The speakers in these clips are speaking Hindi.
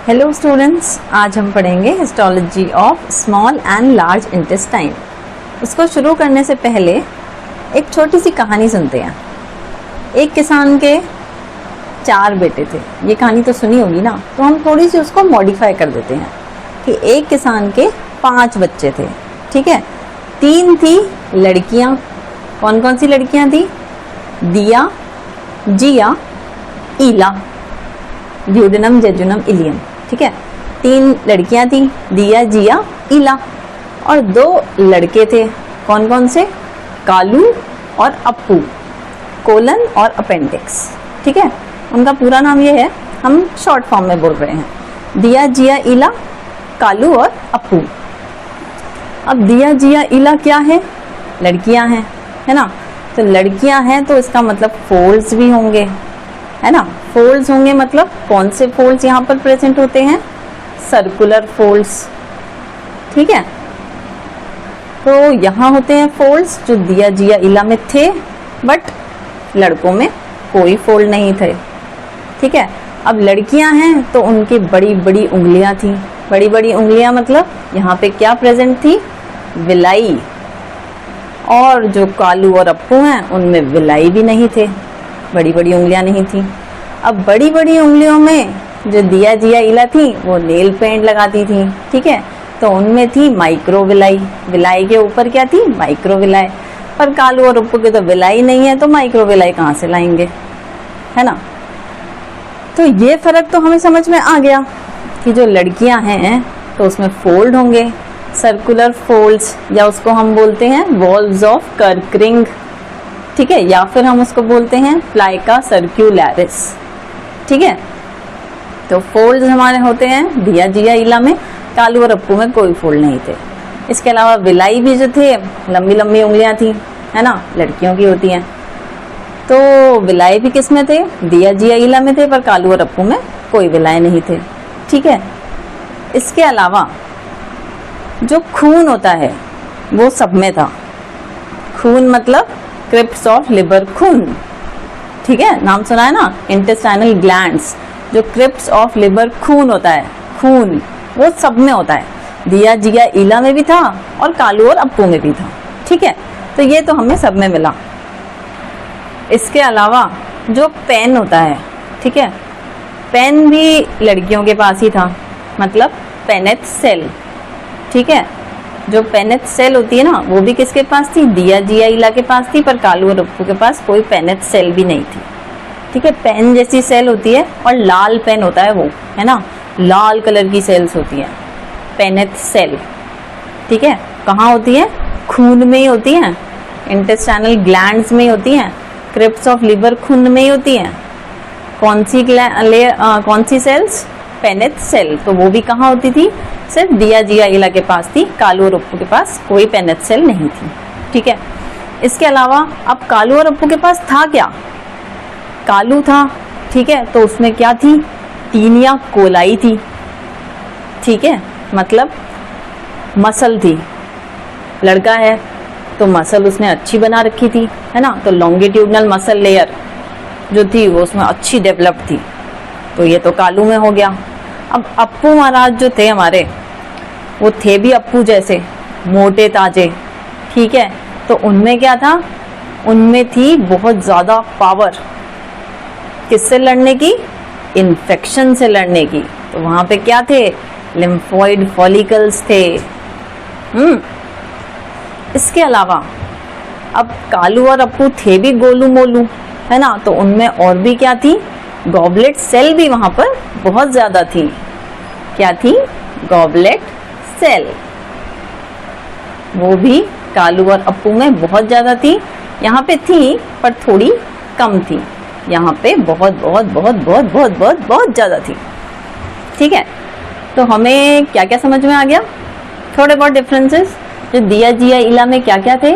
हेलो स्टूडेंट्स, आज हम पढ़ेंगे histology of small and large intestine. उसको शुरू करने से पहले एक छोटी सी कहानी सुनते हैं। एक किसान के 4 बेटे थे। ये कहानी तो सुनी होगी ना, तो हम थोड़ी सी उसको मॉडिफाई कर देते हैं कि एक किसान के 5 बच्चे थे। ठीक है, 3 थी लड़कियां। कौन कौन सी लड़कियां थी? दिया, जिया, ईला, ड्यूडेनम, जेजुनम, इलियम। ठीक है, 3 लड़कियां थी, दिया, जिया, ईला, और 2 लड़के थे। कौन कौन से? कालू और अप्पू, कोलन और अपेंडिक्स। ठीक है, उनका पूरा नाम ये है, हम शॉर्ट फॉर्म में बोल रहे हैं। दिया, जिया, ईला, कालू और अप्पू। अब दिया, जिया, ईला क्या है? लड़कियां हैं, है ना। तो लड़कियां हैं तो इसका मतलब फोल्ड्स भी होंगे, है ना। फोल्ड्स होंगे मतलब कौन से फोल्ड्स यहाँ पर प्रेजेंट होते हैं? Circular folds. ठीक है, तो यहाँ होते हैं फोल्ड्स जो दिया, जिया, ईला में थे, बट लड़कों में कोई फोल्ड नहीं थे। ठीक है, अब लड़कियां हैं तो उनकी बड़ी बड़ी उंगलियां थी। बड़ी बड़ी उंगलियां मतलब यहाँ पे क्या प्रेजेंट थी? विलाई। और जो कालू और अप्पू हैं उनमें विलाई भी नहीं थे, बड़ी बड़ी उंगलियां नहीं थी। अब बड़ी बड़ी उंगलियों में जो दिया, जिया, ईला थी वो नेल पेंट लगाती थी। ठीक है, तो उनमें थी माइक्रो विलाई। विलाई के ऊपर क्या थी? Micro villi. पर कालू और अप्पू के तो विलाई नहीं है, तो माइक्रो विलाई कहाँ से लाएंगे, है ना। तो ये फर्क तो हमें समझ में आ गया कि जो लड़कियां हैं तो उसमें फोल्ड होंगे, सर्कुलर फोल्ड्स, या उसको हम बोलते हैं वॉल्व्स ऑफ कर्करिंग। ठीक है, या फिर हम उसको बोलते हैं प्लाइका सर्क्युलरिस। ठीक है, तो फोल्ड्स हमारे होते हैं दिया, जिया, ईला में। कालू और अप्पू में कोई फोल्ड नहीं थे। इसके अलावा विलाई भी जो थे, लंबी लंबी उंगलियां थी, है ना, लड़कियों की होती हैं। तो विलाई भी किस में थे? दिया, जिया, ईला में थे, पर कालू और अप्पू में कोई विलाई नहीं थे। ठीक है, इसके अलावा जो खून होता है वो सब में था। खून मतलब क्रिप्स ऑफ लिवर खून। ठीक है, नाम सुना है ना, इंटेस्टाइनल ग्लैंड्स। जो क्रिप्स ऑफ लिवर खून होता है, खून वो सब में होता है। दिया, जिया, ईला में भी था और कालू और अप्पू में भी था। ठीक है, तो ये तो हमें सब में मिला। इसके अलावा जो पेन होता है, ठीक है, पेन भी लड़कियों के पास ही था, मतलब पेनेट सेल। ठीक है, जो पेनेट सेल होती है ना वो भी किसके पास थी? दिया, जिया, ईला के पास थी, पर कालू और अप्पू के पास कोई पेनेट सेल भी नहीं थी। ठीक है, पेन जैसी सेल होती है और लाल पेन होता है वो, है ना, लाल कलर की सेल्स होती हैं, पेनेट सेल। ठीक है, कहाँ होती है? खून में ही होती हैं, इंटेस्टाइनल ग्लैंड्स में ही होती हैं, क्रिप्स ऑफ लिवर खून में ही होती हैं। कौन सी सेल्स? पेनेट सेल। तो वो भी कहाँ होती थी? सिर्फ दिया, जिया, ईला के पास थी, कालू और अप्पू के पास कोई पेनेट सेल नहीं थी। ठीक है, इसके अलावा अब कालू और अप्पू के पास था क्या? कालू था, ठीक है, तो उसमें क्या थी? टीनिया कोलाई थी। ठीक है, मतलब मसल थी। लड़का है तो मसल उसने अच्छी बना रखी थी, है ना, तो लॉन्गिट्यूडनल मसल लेयर जो थी वो उसमें अच्छी डेवलप थी। तो ये तो कालू में हो गया। अब अप्पू महाराज जो थे हमारे, वो थे भी अप्पू जैसे मोटे ताजे। ठीक है, तो उनमें क्या था? उनमें थी बहुत ज्यादा पावर। किससे लड़ने की? इन्फेक्शन से लड़ने की। तो वहां पे क्या थे? लिम्फोइड फॉलिकल्स थे। इसके अलावा अब कालू और अप्पू थे भी गोलू मोलू, है ना, तो उनमें और भी क्या थी? गॉबलेट सेल भी वहां पर बहुत ज्यादा थी। क्या थी? Goblet cell. वो भी कालू और अप्पू में बहुत ज्यादा थी। यहाँ पे थी पर थोड़ी कम थी, यहाँ पे बहुत बहुत बहुत बहुत बहुत बहुत बहुत ज्यादा थी। ठीक है, तो हमें क्या क्या समझ में आ गया? थोड़े बहुत डिफरेंसेस। जो दिया, जिया, ईला में क्या क्या थे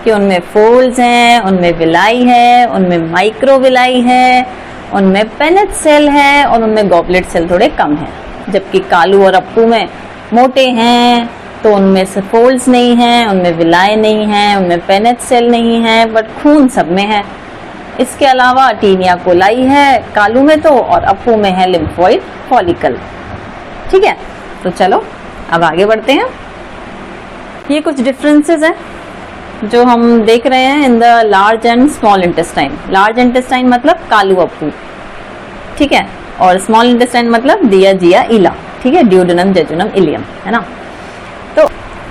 कि उनमें फोल्ड्स हैं, उनमें विलाई है, उनमें माइक्रो विलाई है, उनमें पेनेट सेल है, और उनमें गॉबलेट सेल थोड़े कम है। जबकि कालू और अप्पू में मोटे हैं तो उनमें से फोल्ड्स नहीं हैं, उनमें विलाई नहीं है, उनमें पेनेट सेल नहीं है, बट खून सब में है इसके अलावा टीनिया कोलाई है कालू में तो, और अप्पू में है लिम्फोइड फॉलिकल। ठीक है, तो चलो अब आगे बढ़ते हैं। ये कुछ डिफरेंसेस हैं जो हम देख रहे हैं in the large and small intestine. Large intestine मतलब कालू अप्पू, ठीक है, और स्मॉल इंटेस्टाइन मतलब दिया जिया इला, ठीक है, ड्यूडेनम जेजुनम इलियम, है ना। तो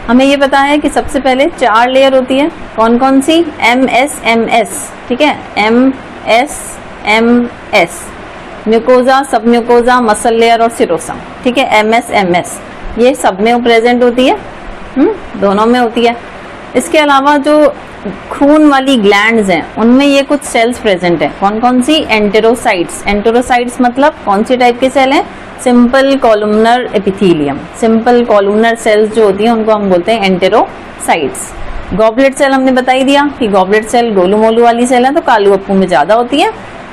हमें ये पता है कि सबसे पहले 4 लेयर होती है, कौन कौन सी? MS, ठीक है, MS, म्यूकोजा, सब म्यूकोजा, मसल लेयर और सिरोसा, ठीक है, MS ये सब में प्रेजेंट होती है, दोनों में होती है। इसके अलावा जो खून वाली ग्लैंड्स हैं उनमें ये कुछ सेल्स प्रेजेंट है, कौन कौन सी? एंटेरोसाइट्स मतलब कौन सी टाइप के सेल हैं? Simple columnar epithelium, simple columnar sales जो होती हैं उनको हम बोलते हैं एंटेरोसाइट्स। गॉबलेट सेल हमने बता ही दिया कि गॉबलेट सेल गोलू मोलू वाली सेल है, तो कालू अप्पू में ज्यादा होती है,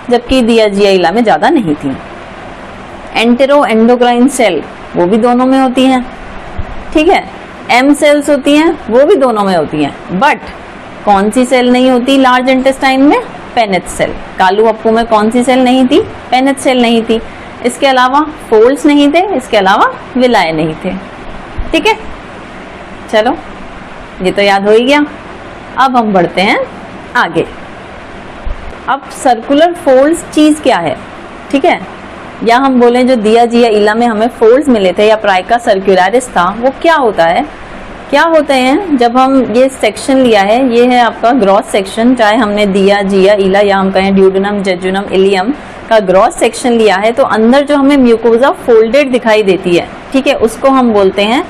जबकि दिया जिया इला में ज्यादा नहीं थी। एंटेरो एंडोक्राइन सेल वो भी दोनों में होती हैं, ठीक है। M सेल्स होती हैं वो भी दोनों में होती हैं, बट कौन सी सेल नहीं होती लार्ज इंटेस्टाइन में? पेनिथ सेल। कालू अप्पू में कौन सी सेल नहीं थी? पेनिथ सेल नहीं थी। इसके अलावा फोल्ड्स नहीं थे, इसके अलावा विलाय नहीं थे, ठीक है। चलो ये तो याद हो ही गया। अब हम बढ़ते हैं आगे। अब सर्कुलर फोल्ड्स चीज क्या है, ठीक है, या हम बोलें जो दिया जिया इला में हमें फोल्ड्स मिले थे या प्राइका सर्कुलरिस था, वो क्या होता है? क्या होते हैं जब हम ये सेक्शन लिया है, ये है आपका ग्रॉस सेक्शन, चाहे हमने दिया जिया इला या हम कहें ड्यूडेनम जेजुनम इलियम का ग्रॉस सेक्शन लिया है, तो अंदर जो हमें म्यूकोजा फोल्डेड दिखाई देती है, ठीक है, उसको हम बोलते हैं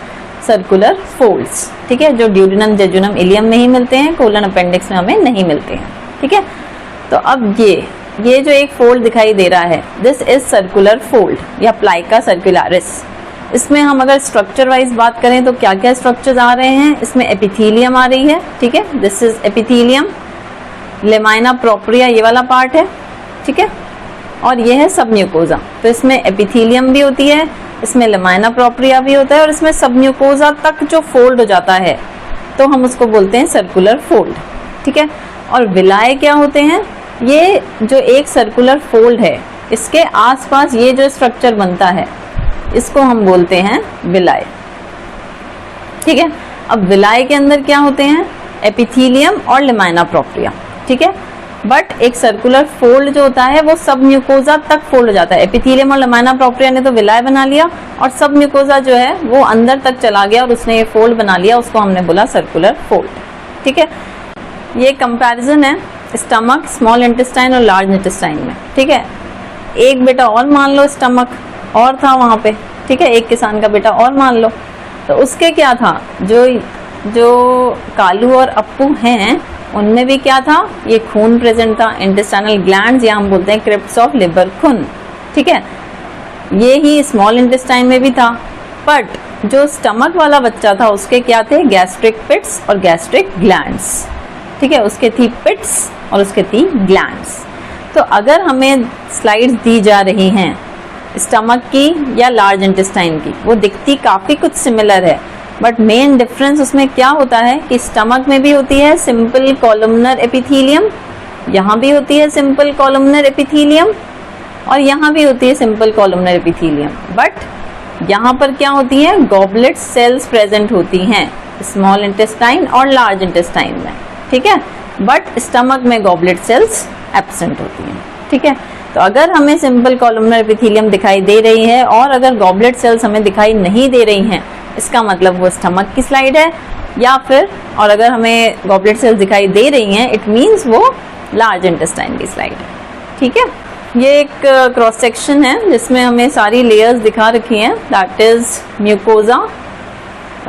सर्कुलर फोल्ड्स, ठीक है, जो ड्यूडेनम जेजुनम इलियम में ही मिलते हैं, कोलन अपेंडिक्स में हमें नहीं मिलते हैं, ठीक है। तो अब ये जो एक फोल्ड दिखाई दे रहा है, दिस इज सर्कुलर फोल्ड या प्लाइका सर्कुलरिस। इसमें हम अगर स्ट्रक्चर वाइज बात करें तो क्या क्या स्ट्रक्चर्स आ रहे हैं? इसमें एपिथेलियम आ रही है, ठीक है, this is epithelium. Lamina propria ये वाला पार्ट है, ठीक है, और ये है सब म्यूकोजा। तो इसमें एपिथेलियम भी होती है, इसमें लेमाइना प्रोप्रिया भी होता है, और इसमें सब म्यूकोजा तक जो फोल्ड हो जाता है तो हम उसको बोलते हैं सर्कुलर फोल्ड, ठीक है। और विलाय क्या होते हैं? ये जो एक सर्कुलर फोल्ड है, इसके आसपास ये जो स्ट्रक्चर बनता है, इसको हम बोलते हैं विलाय, ठीक है। अब विलाय के अंदर क्या होते हैं? एपिथेलियम और लेमाइना प्रोप्रिया, ठीक है। बट एक सर्कुलर फोल्ड जो होता है वो सब म्यूकोजा तक फोल्ड हो जाता है। एपिथेलियम और लेमाइना प्रोप्रिया ने तो विलाय बना लिया, और सब म्यूकोजा जो है वो अंदर तक चला गया और उसने ये फोल्ड बना लिया, उसको हमने बोला सर्कुलर फोल्ड, ठीक है। ये कंपैरिजन है स्टमक, स्मॉल इंटेस्टाइन और लार्ज इंटेस्टाइन में, ठीक है। एक बेटा और मान लो स्टमक और था वहां पे, ठीक है, एक किसान का बेटा और मान लो, तो उसके क्या था? जो कालू और अप्पू हैं उनमें भी क्या था? ये खून प्रेजेंट था, इंटेस्टाइनल ग्लैंड्स, या हम बोलते हैं क्रिप्ट्स ऑफ लिवर खून, ठीक है। ये ही स्मॉल इंटेस्टाइन में भी था, बट जो स्टमक वाला बच्चा था उसके क्या थे? गैस्ट्रिक पिट्स और गैस्ट्रिक ग्लैंड्स, ठीक है, उसके थी पिट्स और उसके थी ग्लैंड्स। तो अगर हमें स्लाइड्स दी जा रही हैं स्टमक की या लार्ज इंटेस्टाइन की, वो दिखती काफी कुछ सिमिलर है, बट मेन डिफरेंस उसमें क्या होता है कि स्टमक में भी होती है सिंपल कॉलमनर एपिथेलियम, यहाँ भी होती है सिंपल कॉलमनर एपिथेलियम, और यहाँ भी होती है सिंपल कॉलमनर एपिथेलियम, बट यहाँ पर क्या होती है? गॉबलेट सेल्स प्रेजेंट होती हैं स्मॉल इंटेस्टाइन और लार्ज इंटेस्टाइन में, ठीक है, बट स्टमक में गॉबलेट सेल्स एब्सेंट होती हैं, ठीक है। तो अगर हमें सिंपल कॉलमनर एपिथेलियम दिखाई दे रही है और अगर गॉबलेट सेल्स हमें दिखाई नहीं दे रही हैं, इसका मतलब वो स्टमक की स्लाइड है, या फिर और अगर हमें गॉबलेट सेल्स दिखाई दे रही हैं इट मींस वो लार्ज इंटेस्टाइन की स्लाइड है, ठीक है। ये एक क्रॉस सेक्शन है जिसमें हमें सारी लेयर्स दिखा रखी हैं, that is mucosa,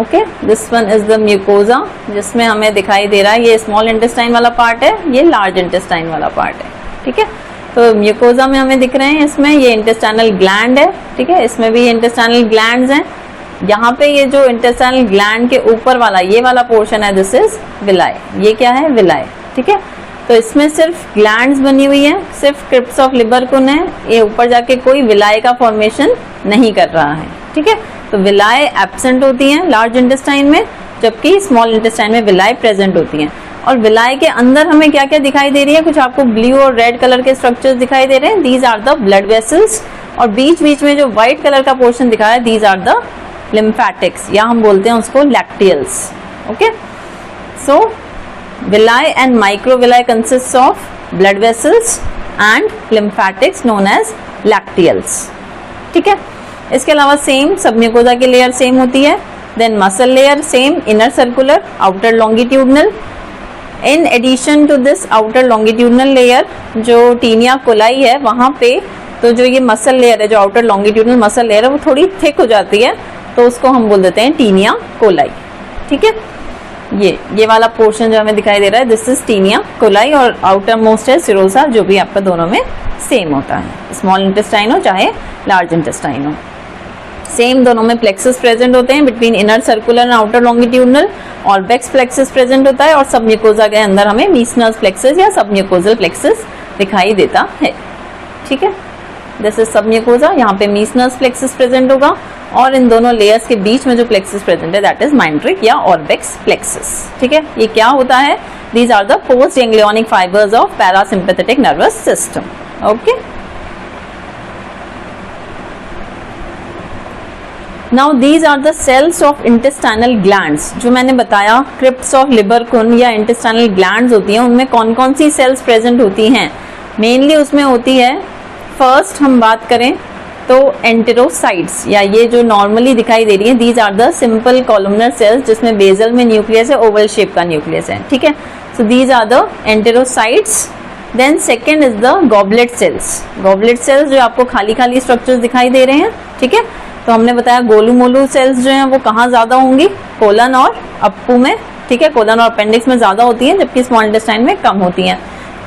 okay, this one is the mucosa, जिसमें हमें दिखाई दे रहा है ये स्मॉल इंटेस्टाइन वाला पार्ट है, ये लार्ज इंटेस्टाइन वाला पार्ट है, ठीक है। तो म्यूकोजा में हमें दिख रहे हैं, इसमें ये इंटेस्टाइनल ग्लैंड है, ठीक है, इसमें भी इंटेस्टाइनल ग्लैंड्स हैं। यहाँ पे ये जो इंटेस्टाइनल ग्लैंड के ऊपर वाला ये वाला पोर्शन है, दिस इज विलाय, ये क्या है? विलाय, ठीक है। तो इसमें सिर्फ ग्लैंड्स बनी हुई है, सिर्फ क्रिप्ट्स ऑफ लिबर खून है, ये ऊपर जाके कोई विलाय का फॉर्मेशन नहीं कर रहा है, ठीक है। तो विलाय एब्सेंट होती हैं लार्ज इंटेस्टाइन में, जबकि स्मॉल इंटेस्टाइन में विलाय प्रेजेंट होती हैं। और विलाई के अंदर हमें क्या क्या दिखाई दे रही है, कुछ आपको ब्लू और रेड कलर के स्ट्रक्चर्स दिखाई दे रहे हैं, these are the blood vessels. और बीच बीच में जो व्हाइट कलर का पोर्शन दिखा है, दीज आर द लिम्फेटिक्स, या हम बोलते हैं उसको lacteals. Okay, so villi and microvilli consist of blood vessels and lymphatics known as lacteals. ठीक है, इसके अलावा सेम सबम्यूकोजा की लेयर सेम होती है, then muscle layer same, inner circular, outer longitudinal. In addition to this outer longitudinal layer जो टीनिया कोलाई है वहां पे, तो जो ये मसल लेयर है, जो आउटर लॉन्गिट्यूडनल मसल लेयर है, वो थोड़ी थिक हो जाती है, तो उसको हम बोल देते हैं टीनिया कोलाई। ठीक है, ये वाला पोर्शन जो हमें दिखाई दे रहा है, दिस इज टीनिया कोलाई, और आउटर मोस्ट है सिरोसा, जो भी आपका दोनों में सेम होता है, स्मॉल इंटेस्टाइन हो चाहे लार्ज इंटेस्टाइन हो, सेम दोनों में प्लेक्सस प्रेजेंट होते हैं between inner circular and outer longitudinal, और बेक्स प्लेक्सस प्रेजेंट होता है, और सबम्यूकोजा के अंदर हमें मीसनस प्लेक्सस या सबम्यूकोजल प्लेक्सस दिखाई देता है। ठीक है, दिस इज सबम्यूकोजा, यहाँ पे मीसनस प्लेक्सस प्रेजेंट होगा, और इन दोनों लेयर्स के बीच में जो प्लेक्सस प्रेजेंट है दैट इज माइंट्रिक या ऑर्बेक्स प्लेक्सस। ठीक है, ये क्या होता है, these are the post ganglionic fibres of parasympathetic nervous system. Okay, now these are the cells of intestinal glands. जो मैंने बताया क्रिप्ट्स ऑफ लिबरकुन या इंटेस्टाइनल ग्लैंड्स होती हैं, उनमें कौन कौन सी सेल्स प्रेजेंट होती हैं, मेनली उसमें होती है, फर्स्ट हम बात करें तो एंटेरोसाइट्स, या ये जो नॉर्मली दिखाई दे रही है, these are the simple columnar cells जिसमें बेसल में न्यूक्लियस है, ओवल शेप का न्यूक्लियस है। ठीक है, so these are the enterocytes. Then second is the goblet cells. Goblet cells जो आपको खाली खाली स्ट्रक्चर्स दिखाई दे रहे हैं। ठीक है, तो हमने बताया गोलू मोलू सेल्स जो हैं वो कहाँ ज्यादा होंगी, कोलन और अप्पू में। ठीक है, कोलन और अपेंडिक्स में ज्यादा होती हैं, जबकि स्मॉल इंटेस्टाइन में कम होती हैं।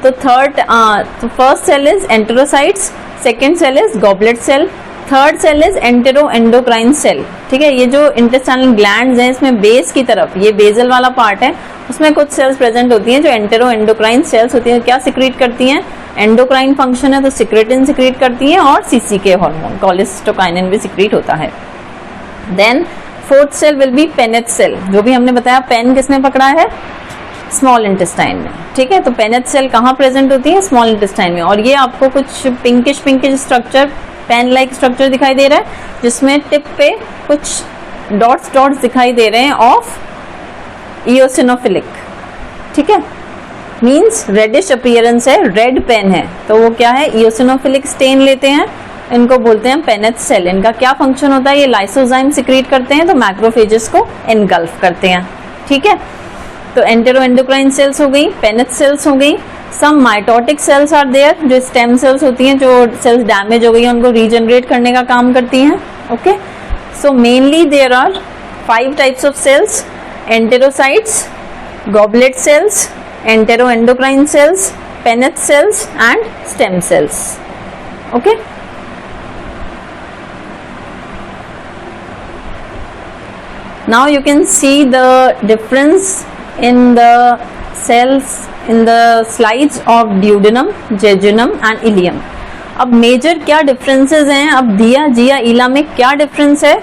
तो तो first cell is enterocytes, second cell is goblet cell, third cell is entero endocrine cell. ठीक है, ये जो इंटेस्टाइनल ग्लैंड्स हैं, इसमें बेस की तरफ, ये बेसल वाला पार्ट है, उसमें कुछ सेल्स प्रेजेंट होती हैं जो एंटेरो एंडोक्राइन सेल्स होती हैं। क्या सिक्रीट करती हैं, एंडोक्राइन फंक्शन है तो सिक्रेटिन सिक्रीट करती हैं, और सीसीके हार्मोन कोलिस्टोकाइनिन भी सिक्रीट होता है। Then fourth cell will be Paneth cell, जो भी हमने बताया पेन किसने पकड़ा है, स्मॉल इंटेस्टाइन में। ठीक है, तो पेनेट सेल कहाँ प्रेजेंट होती है, स्मॉल इंटेस्टाइन में, और ये आपको कुछ pinkish structure, pen like structure दिखाई दे रहा है, जिसमें टिप पे कुछ डॉट्स दिखाई दे रहे हैं ऑफ इओसिनोफिलिक। ठीक है, मींस रेडिश अपीयरेंस है, रेड पेन है, तो वो क्या है, इओसिनोफिलिक स्टेन लेते हैं, इनको बोलते हैं पेनेट सेल। इनका क्या फंक्शन होता है, ये लाइसोजाइम सिक्रीट करते हैं, तो मैक्रोफेजेस को एनगल्फ करते हैं। ठीक है, तो एंटेरो एंडोक्राइन सेल्स हो गई, पेनेट सेल्स हो गई। सम माइटोटिक सेल्स आर देयर, जो स्टेम सेल्स होती हैं, जो सेल्स डैमेज हो गई हैं उनको रीजनरेट करने का काम करती हैं। Okay, so mainly there are 5 types of cells, enterocytes, goblet cells, entero endocrine cells, paneth cells and stem cells. Okay, now you can see the difference in the cells in the slides of duodenum, jejunum and ileum. अब मेजर क्या डिफरेंसेस हैं, अब दिया जिया इला में क्या डिफरेंस है,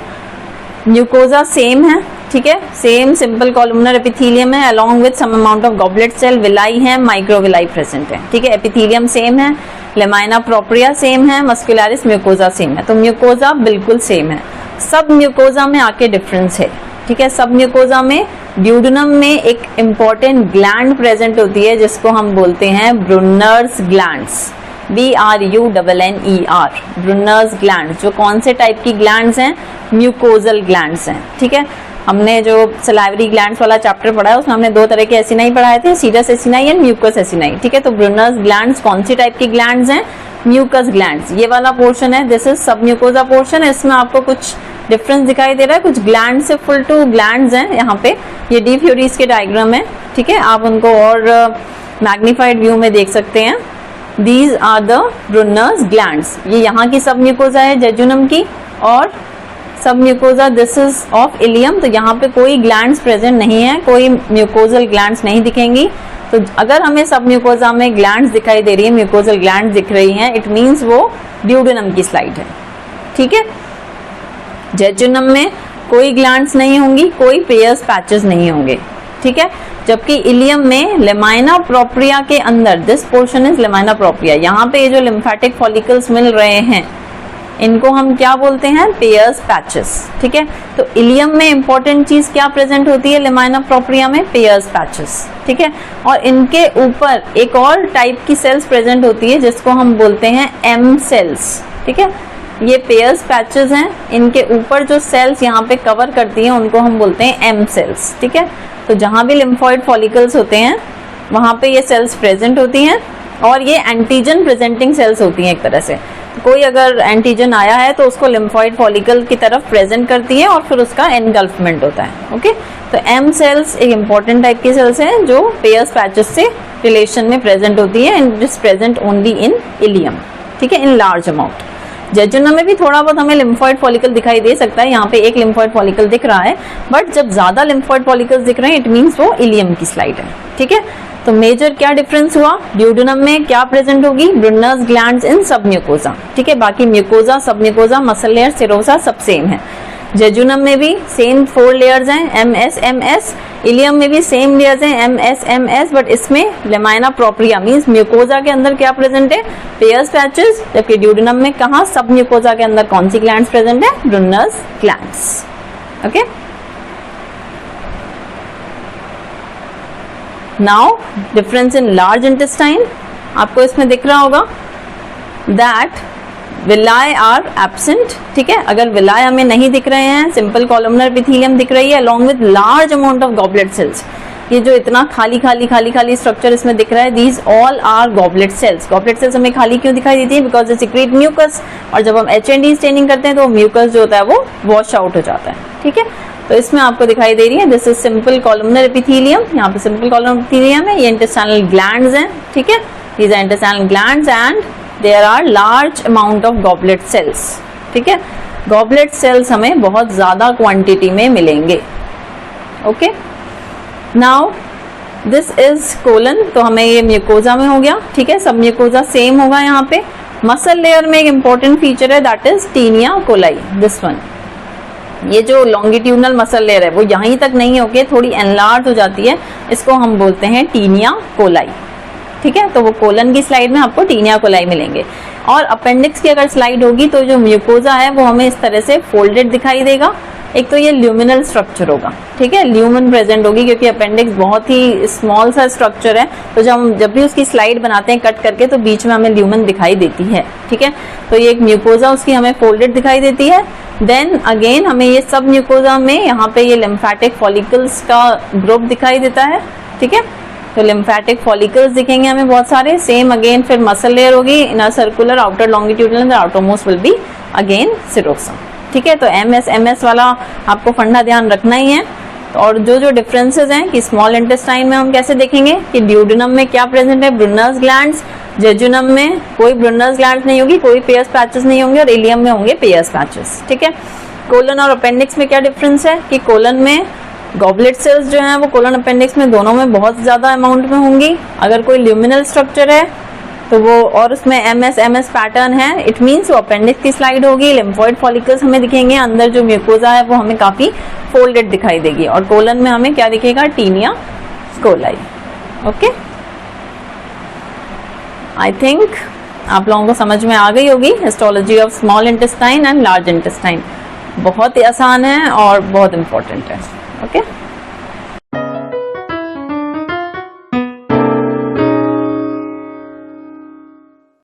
म्यूकोजा सेम है। ठीक है, सेम सिंपल कॉलमनर एपिथेलियम है, along with some amount of goblet cell, villi है, माइक्रोविलाई प्रेजेंट है। ठीक है, एपिथेलियम सेम है, लेमाइना प्रोप्रिया सेम है, मस्कुलरिस म्यूकोजा सेम है, तो म्यूकोजा बिल्कुल सेम है। सब म्यूकोजा में आके डिफरेंस है। ठीक है, सब म्यूकोजा में ड्यूडेनम में एक इम्पॉर्टेंट ग्लैंड प्रेजेंट होती है जिसको हम बोलते हैं ब्रुनर्स ग्लैंड्स, BRUNNER, ब्रुनर्स ग्लैंड्स। जो कौन से टाइप की ग्लैंड्स हैं, म्यूकोजल ग्लैंड्स हैं। ठीक है, हमने जो सलाइवरी ग्लैंड्स वाला चैप्टर पढ़ा है उसमें हमने 2 तरह के एसिनाई पढ़ाए थे, serous acini and mucous acini. ठीक है, तो ब्रुनर्स ग्लैंड्स कौन सी टाइप की ग्लैंड्स हैं, म्यूकस ग्लैंड्स। ये वाला पोर्शन है, this is submucosa portion है, इसमें आपको कुछ डिफरेंस दिखाई दे रहा है, कुछ ग्लैंड से फुल टू ग्लैंड्स हैं यहाँ पे, ये डी फ्यूरीज के डायग्राम है। ठीक है, आप उनको और मैग्नीफाइड व्यू में देख सकते हैं। दीज आर द ब्रुनर्स ग्लैंड्स, ये यहाँ की सब म्यूकोजा है जेजुनम की, और submucosa this is of ileum. तो यहाँ पे कोई ग्लैंड्स प्रेजेंट नहीं है, कोई म्यूकोजल ग्लैंड्स नहीं दिखेंगी। तो अगर हमें सब म्यूकोजा में ग्लैंड्स दिखाई दे रही है, म्यूकोजल ग्लैंड्स दिख रही हैं, इट मीन्स वो ड्यूडेनम की स्लाइड है। ठीक है, जेजुनम में कोई ग्लैंड्स नहीं होंगी, कोई पेयर्स पैचेस नहीं होंगे। ठीक है, जबकि इलियम में लेमाइना प्रोप्रिया के अंदर, this portion is lamina propria, यहाँ पे ये जो लिम्फेटिक फॉलिकल्स मिल रहे हैं इनको हम क्या बोलते हैं, पेयर्स पैचेस। ठीक है, तो इलियम में इंपॉर्टेंट चीज क्या प्रेजेंट होती है, लेमाइना प्रोप्रिया में पेयर्स पैचेस। ठीक है, और इनके ऊपर एक और टाइप की सेल्स प्रेजेंट होती है जिसको हम बोलते हैं एम सेल्स। ठीक है, ये पेयर्स पैचेस हैं, इनके ऊपर जो सेल्स यहाँ पे कवर करती हैं उनको हम बोलते हैं एम सेल्स। ठीक है, तो जहां भी लिम्फॉइड फॉलिकल्स होते हैं वहां पे ये सेल्स प्रेजेंट होती हैं और ये एंटीजन प्रेजेंटिंग सेल्स होती हैं। एक तरह से कोई अगर एंटीजन आया है तो उसको लिम्फॉइड फॉलिकल की तरफ प्रेजेंट करती है और फिर उसका एनगल्फमेंट होता है। ओके, तो एम सेल्स एक इंपॉर्टेंट टाइप की सेल्स हैं जो पेयर्स पैचेस से रिलेशन में प्रेजेंट होती है and is present only in ileum. ठीक है, इन लार्ज अमाउंट। जेजुनम में भी थोड़ा बहुत हमें लिम्फॉइड फॉलिकल दिखाई दे सकता है, यहाँ पे एक लिम्फॉइड फॉलिकल दिख रहा है, बट जब ज्यादा लिम्फॉइड फॉलिकल्स दिख रहे हैं इट मींस वो इलियम की स्लाइड है। ठीक है, तो मेजर क्या डिफरेंस हुआ, ड्यूडेनम में क्या प्रेजेंट होगी, ब्रुनर्स ग्लैंड्स इन सब म्यूकोजा। ठीक है, बाकी म्यूकोजा, सब म्यूकोजा, मसल लेयर, सिरोसा सब सेम है। जेजुनम में भी सेम 4 लेयर्स हैं, एमएस एमएस। इलियम में भी सेम लेयर्स हैं, एमएस एमएस, बट इसमें लेमाइना प्रोप्रिया मींस म्यूकोजा के अंदर क्या प्रेजेंट है, पेयर्स पैचेस, जबकि ड्यूडेनम में कहां, सब म्यूकोजा के अंदर कौन सी ग्लैंड्स प्रेजेंट है, Brunner's glands. Okay, now difference in large intestine, आपको इसमें दिख रहा होगा दैट विलाई आर एब्सेंट। ठीक है, अगर विलाई हमें नहीं दिख रहे हैं, सिंपल कॉलमनर एपिथेलियम दिख रही है along with large amount of goblet sales. ये जो इतना खाली खाली खाली खाली स्ट्रक्चर इसमें दिख रहा है, these all are goblet cells. Goblet cells हमें खाली क्यों दिखाई देती है, बिकॉज दे सीक्रेट म्यूकस, और जब हम HND स्टेनिंग करते हैं तो म्यूकस जो होता है वो वॉश आउट हो जाता है। ठीक है, तो इसमें आपको दिखाई दे रही है this is simple columnar epithelium, यहाँ पे सिंपल कॉलमनर एपिथेलियम है, ये इंटेस्टाइनल ग्लैंड्स हैं। ठीक है, these are intestinal glands and there are large amount of goblet cells. ठीक है, गॉबलेट सेल्स हमें बहुत ज्यादा क्वांटिटी में मिलेंगे। Okay, now this is colon, तो हमें ये म्यूकोजा में हो गया। ठीक है, सब म्यूकोजा सेम होगा। यहाँ पे मसल लेयर में एक इंपॉर्टेंट फीचर है that is taenia coli, this one. ये जो लॉन्गिट्यूडनल मसल लेयर है वो यहीं तक नहीं होके थोड़ी एनलार्ज हो जाती है, इसको हम बोलते हैं टीनिया कोलाई। ठीक है, तो वो कोलन की स्लाइड में आपको टीनिया कोलाई मिलेंगे। और अपेंडिक्स की अगर स्लाइड होगी तो जो म्यूकोजा है वो हमें इस तरह से फोल्डेड दिखाई देगा। एक तो ये ल्यूमिनल स्ट्रक्चर होगा। ठीक है, ल्यूमन प्रेजेंट होगी क्योंकि अपेंडिक्स बहुत ही स्मॉल सा स्ट्रक्चर है, तो जब भी उसकी स्लाइड बनाते हैं कट करके तो बीच में हमें ल्यूमन दिखाई देती है। ठीक है, तो ये एक म्यूकोजा उसकी हमें फोल्डेड दिखाई देती है। देन अगेन हमें ये सब म्यूकोजा में यहाँ पे ये लिम्फेटिक फॉलिकल्स का ग्रुप दिखाई देता है। ठीक है, तो लिम्फेटिक फॉलिकल्स दिखेंगे हमें बहुत सारे। सेम अगेन फिर मसल लेयर होगी, inner circular, outer longitudinal, outermost will be again serosum. ठीक है, तो MS वाला आपको फंडा ध्यान रखना ही है। और जो डिफरेंसेस हैं कि स्मॉल इंटेस्टाइन में हम कैसे देखेंगे कि ड्यूडेनम में क्या प्रेजेंट है, ब्रुनर्स ग्लैंड्स, जेजुनम में कोई ब्रुनर्स ग्लैंड्स नहीं होगी, कोई पेयर्स पैचेस नहीं होंगे, और इलियम में होंगे पेयर्स पैचेस। ठीक है, कोलन और अपेंडिक्स में क्या डिफरेंस है कि कोलन में गॉबलेट सेल्स जो हैं वो कोलन अपेंडिक्स में दोनों में बहुत ज्यादा अमाउंट में होंगी। अगर कोई ल्यूमिनल स्ट्रक्चर है तो वो, और उसमें MS पैटर्न है, इट मींस वो अपेंडिक्स की स्लाइड होगी। लिम्फॉइड फॉलिकल्स हमें दिखेंगे, अंदर जो म्यूकोजा है वो हमें काफी फोल्डेड दिखाई देगी, और कोलन में हमें क्या दिखेगा, taenia coli. Okay, I think आप लोगों को समझ में आ गई होगी histology of small intestine and large intestine. बहुत ही आसान है और बहुत इंपॉर्टेंट है। ओके।